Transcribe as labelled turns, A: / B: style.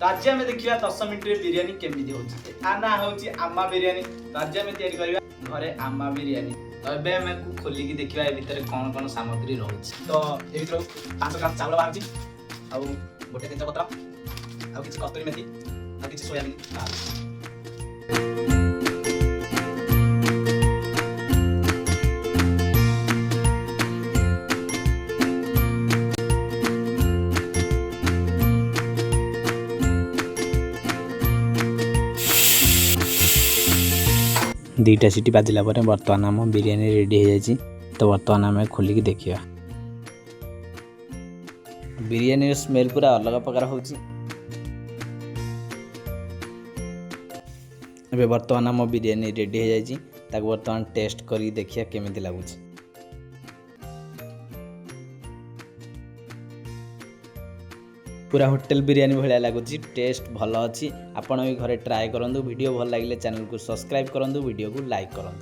A: तो आज आम देखा 10 मिनट बिरियानी केमी हो ना हूँ आमा बिरियानी। तो आज आम या घरे आमा बिरियानी। तो ये आम खोलिकी देखा ए भितर कौन कौन सामग्री रोचे। तो ये 500 ग्राम चावल बाहर आउ गोटे तेजपत्र आउ किसी कस्तूरी मेथी आउ किसी सोयाबीन।
B: दुईटा सीटी बाजिला पर बर्तमान आम बिरियानी रेडी हो जाए। तो बर्तमान आम खोलिकी देखिए बिरियानी स्मेल पूरा अलग प्रकार हो। बर्तमान आम बिरियानी रेडी हो जाए। बर्तमान टेस्ट करी देखिए केमिति लगुच। पूरा होटेल बिरियानी भाया लगुच। टेस्ट भल अच्छी। आपण भी घरे ट्राए करूँ। वीडियो भल लगे चैनल को सब्सक्राइब करूँ, वीडियो को लाइक करूँ।